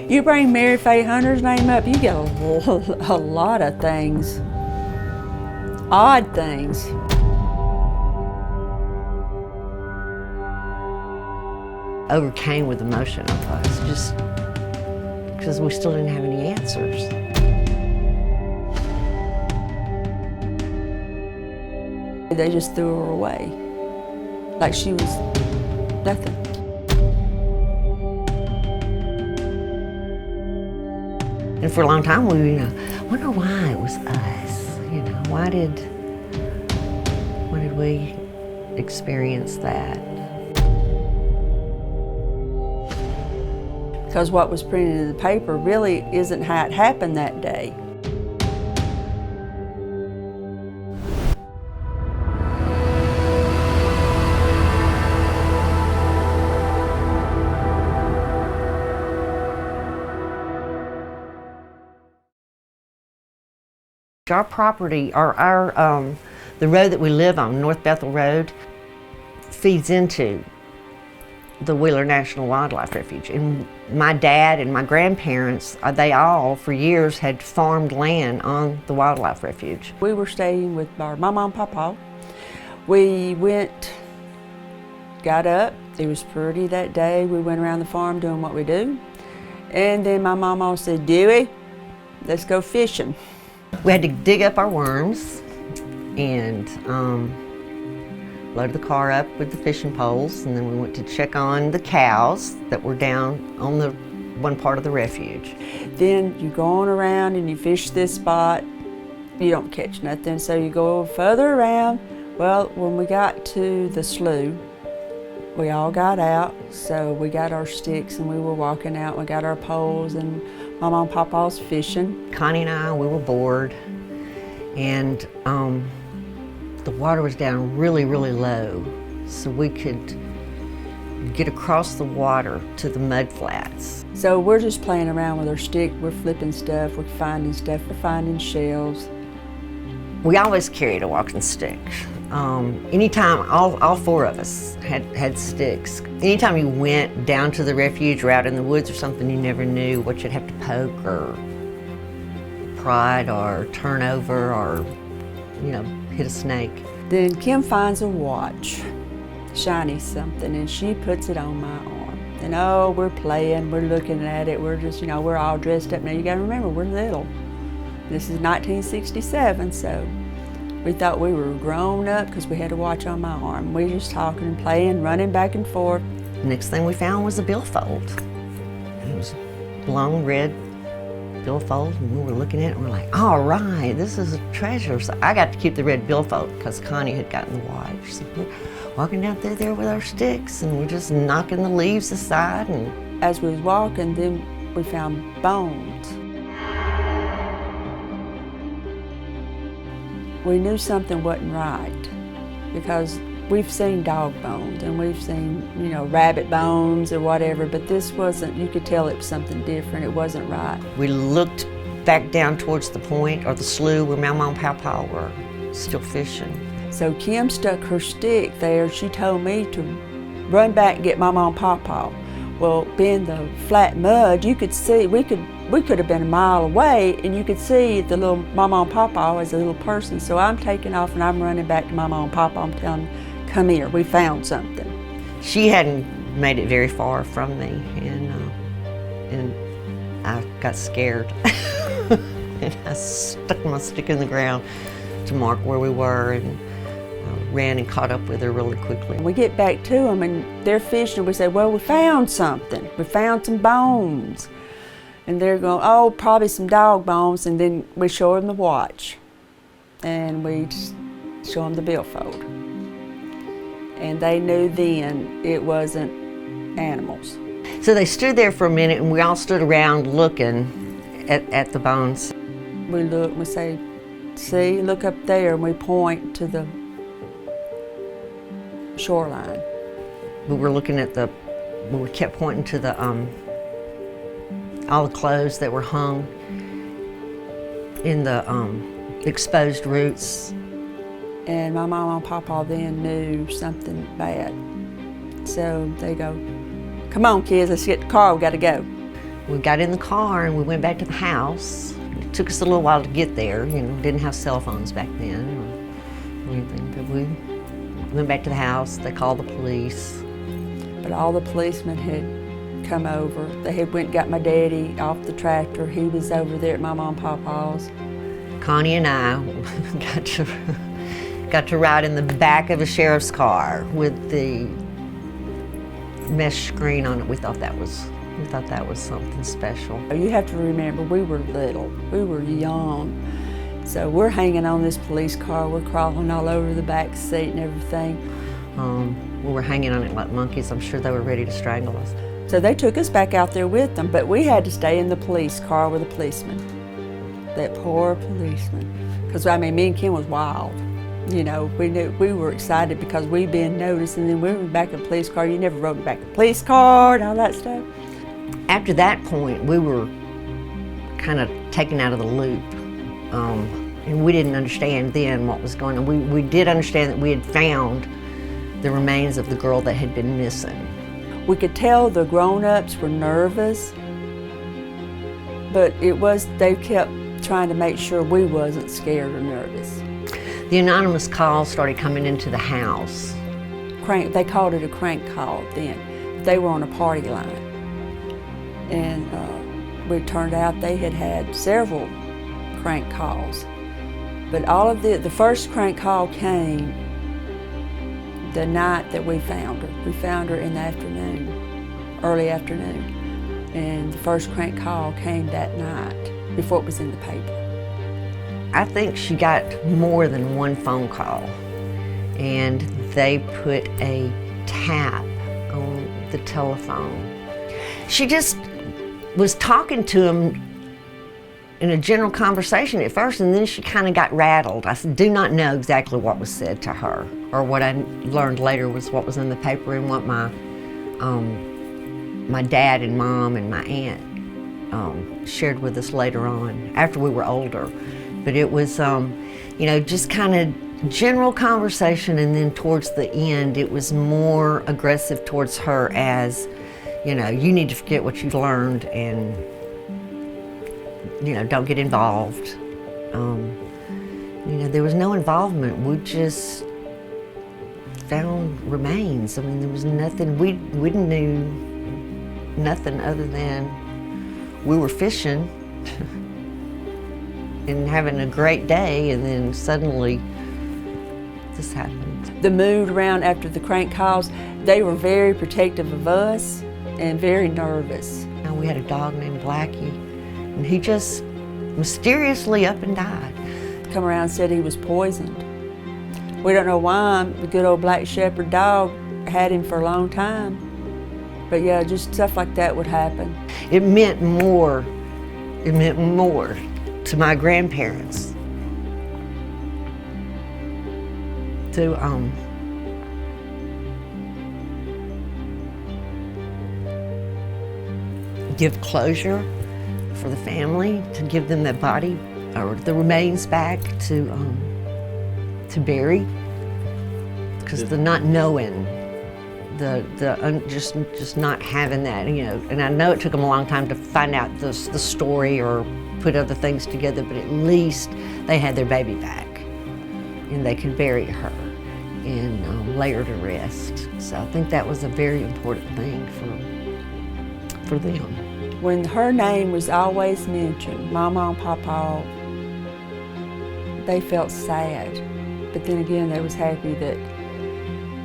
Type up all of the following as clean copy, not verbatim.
You bring Mary Faye Hunter's name up, you get a lot of things, odd things. Overcame with emotion of us, just because we still didn't have any answers. They just threw her away, like she was nothing. And for a long time, we, wonder why it was us. Why did we experience that? Because what was printed in the paper really isn't how it happened that day. Our property, the road that we live on, North Bethel Road, feeds into the Wheeler National Wildlife Refuge. And my dad and my grandparents, they all, for years, had farmed land on the Wildlife Refuge. We were staying with our mama and papa. We got up, it was pretty that day. We went around the farm doing what we do. And then my mama said, Dewey, let's go fishing. We had to dig up our worms and load the car up with the fishing poles, and then we went to check on the cows that were down on the one part of the refuge. Then you go on around and you fish this spot, you don't catch nothing, so you go further around. Well, when we got to the slough, we all got out, so we got our sticks and we were walking out, we got our poles, and Mama and Papa was fishing. Connie and I, we were bored, and the water was down really, really low, so we could get across the water to the mud flats. So we're just playing around with our stick, we're flipping stuff, we're finding shells. We always carried a walking stick. Anytime, all four of us had sticks. Anytime you went down to the refuge or out in the woods or something, you never knew what you'd have to poke or prod or turn over or, hit a snake. Then Kim finds a watch, shiny something, and she puts it on my arm. And we're playing, we're looking at it, we're just, we're all dressed up. Now you gotta remember, we're little. This is 1967, so we thought we were grown up because we had a watch on my arm. We were just talking and playing, running back and forth. The next thing we found was a billfold. It was a long red billfold, and we were looking at it and we're like, all right, this is a treasure. So I got to keep the red billfold because Connie had gotten the watch. So we're walking down through there with our sticks and we're just knocking the leaves aside. And as we was walking, then we found bones. We knew something wasn't right because we've seen dog bones and we've seen, rabbit bones or whatever, but this wasn't, you could tell it was something different, it wasn't right. We looked back down towards the point or the slough where Mama and Papa were still fishing. So Kim stuck her stick there. She told me to run back and get Mama and Papa. Well, being the flat mud, you could see, we could have been a mile away and you could see the little Mama and Papa as a little person. So I'm taking off and I'm running back to Mama and Papa. I'm telling them, come here, we found something. She hadn't made it very far from me, and I got scared. And I stuck my stick in the ground to mark where we were and ran and caught up with her really quickly. We get back to them and they're fishing and we say, well, we found something. We found some bones. And they're going, oh, probably some dog bones. And then we show them the watch and we show them the billfold. And they knew then it wasn't animals. So they stood there for a minute and we all stood around looking at the bones. We look and we say, see, look up there, and we point to the shoreline. We were looking at we kept pointing to the, all the clothes that were hung in the exposed roots. And my mama and papa then knew something bad. So they go, come on kids, let's get in the car, we gotta go. We got in the car and we went back to the house. It took us a little while to get there. You know, didn't have cell phones back then or anything. But we went back to the house. They called the police. But all the policemen had come over. They had went and got my daddy off the tractor. He was over there at my mom and papa's. Connie and I got to ride in the back of a sheriff's car with the mesh screen on it. We thought that was something special. You have to remember, we were little, we were young. So we're hanging on this police car, we're crawling all over the back seat and everything. We were hanging on it like monkeys. I'm sure they were ready to strangle us. So they took us back out there with them, but we had to stay in the police car with a policeman. That poor policeman. Because, I mean, me and Kim was wild. You know, we were excited because we'd been noticed, and then we were back in the police car. You never rode back in the police car and all that stuff. After that point, we were kind of taken out of the loop. And we didn't understand then what was going on. We did understand that we had found the remains of the girl that had been missing. We could tell the grown-ups were nervous, but they kept trying to make sure we wasn't scared or nervous. The anonymous calls started coming into the house. They called it a crank call then. They were on a party line. And it turned out they had had several crank calls. But all of the first crank call came the night that we found her. We found her in the afternoon, early afternoon. And the first crank call came that night before it was in the paper. I think she got more than one phone call, and they put a tap on the telephone. She just was talking to him in a general conversation at first, and then she kind of got rattled. I do not know exactly what was said to her, or what I learned later was what was in the paper and what my dad and mom and my aunt shared with us later on, after we were older. But it was, just kind of general conversation, and then towards the end, it was more aggressive towards her as, you need to forget what you learned and, don't get involved. There was no involvement. We just found remains. I mean, there was nothing, we knew nothing other than we were fishing and having a great day, and then suddenly this happened. The mood around after the crank calls, they were very protective of us and very nervous. We had a dog named Blackie, and he just mysteriously up and died. Come around and said he was poisoned. We don't know why. The good old black shepherd dog had him for a long time. But yeah, just stuff like that would happen. It meant more to my grandparents to give closure for the family, to give them that body or the remains back to bury, because the not knowing, just not having that, and I know it took them a long time to find out the story or put other things together, but at least they had their baby back and they could bury her and lay her to rest. So I think that was a very important thing for them. When her name was always mentioned, Mama and Papa, they felt sad. But then again, they was happy that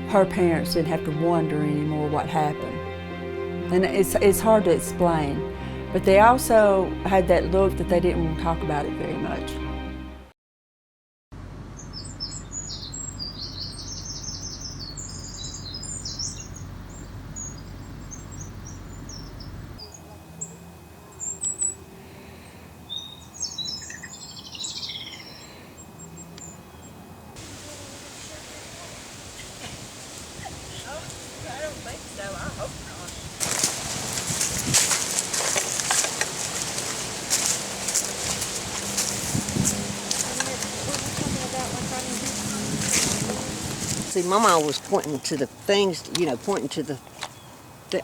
her parents didn't have to wonder anymore what happened. And it's hard to explain. But they also had that look that they didn't want to talk about it very much. See, Mama was pointing to the things, pointing to the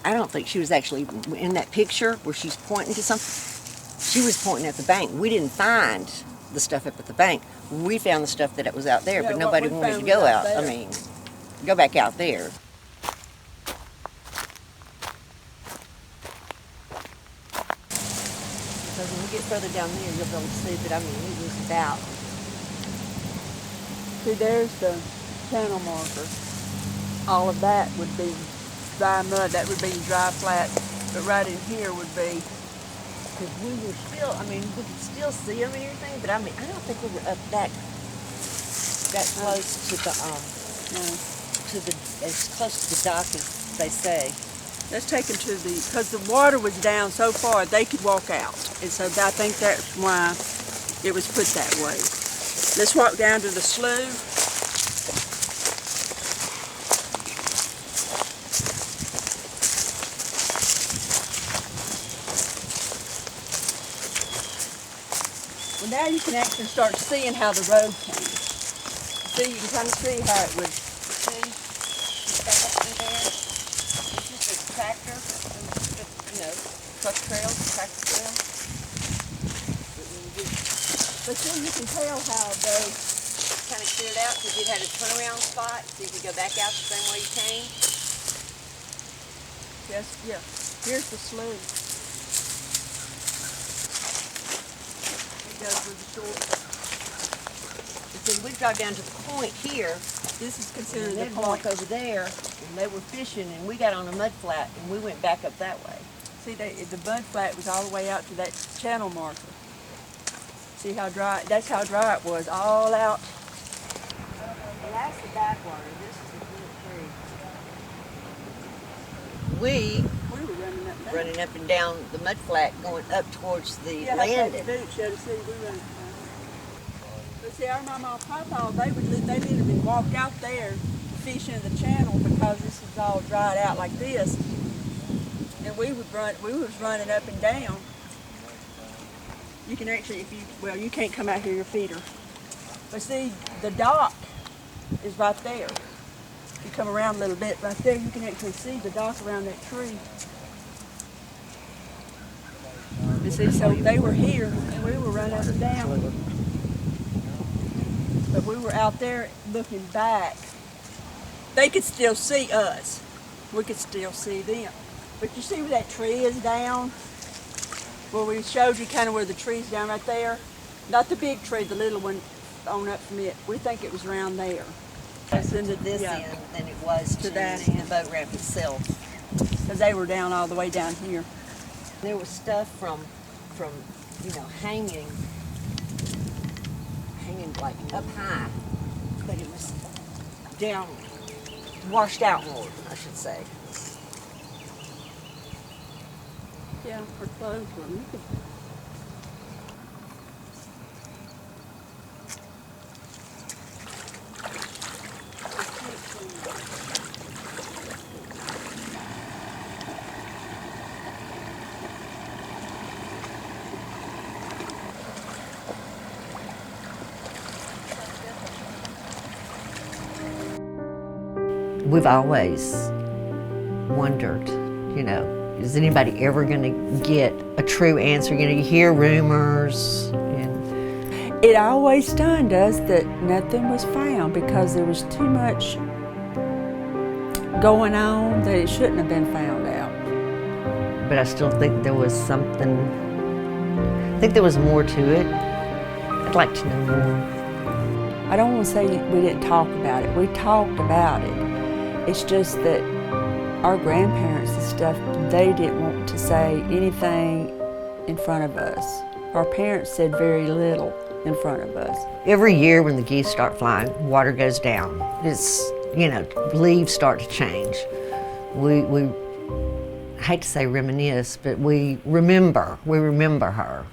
I don't think she was actually in that picture where she's pointing to something. She was pointing at the bank. We didn't find the stuff up at the bank. We found the stuff that it was out there, but nobody wanted to go out. I mean, go back out there. So when we get further down there, you'll be able to see that, I mean, it was about. See, there's the channel marker. All of that would be dry mud. That would be dry flat. But right in here would be, Because we were still, I mean, we could still see them and everything, but I mean, I don't think we were up that close to the, as close to the dock as they say. let's take them to because the water was down so far they could walk out. And so I think that's why it was put that way. Let's walk down to the slough. Well, now you can actually start seeing how the road came. See, you can kind of see how it would. See, back up through there. It's just a tractor, truck trail, tractor trail. But then you can tell how they Kind of cleared out because it had a turnaround spot, so you could go back out the same way you came. Yes, yeah. Here's the slough. It goes with the shore. See, we drive down to the point here. This is considered And the they'd point. walk over there, and they were fishing, and we got on a mud flat, and we went back up that way. See, the mud flat was all the way out to that channel marker. See how dry, that's how dry it was, all out. Well, that's the backwater. This is the Flint Creek. We were Running up and down the mud flat, going up towards the yeah, landing. That's that beach, see, we running. But see, our mama and papa, they literally walked out there fishing in the channel because this is all dried out like this. And we was running up and down. You can actually, you can't come out here, your feet are. But see, the dock is right there. If you come around a little bit, right there, you can actually see the dock around that tree. You see, so they were here, and we were running up and down. But we were out there looking back. They could still see us. We could still see them. But you see where that tree is down? Where we showed you kind of where the tree's down right there? Not the big tree, the little one on up from it. We think it was around there. Closer to this end than it was to that the end. boat ramp itself. Because they were down all the way down here. There was stuff from hanging like up high, but it was down, washed out more, I should say. Yeah, our clothes were. We've always wondered, is anybody ever going to get a true answer? You hear rumors. And It always stunned us that nothing was found because there was too much going on that it shouldn't have been found out. But I still think there was something, I think there was more to it. I'd like to know more. I don't want to say we didn't talk about it. We talked about it. It's just that our grandparents and stuff, they didn't want to say anything in front of us. Our parents said very little in front of us. Every year when the geese start flying, water goes down. It's, leaves start to change. We I hate to say reminisce, but we remember her.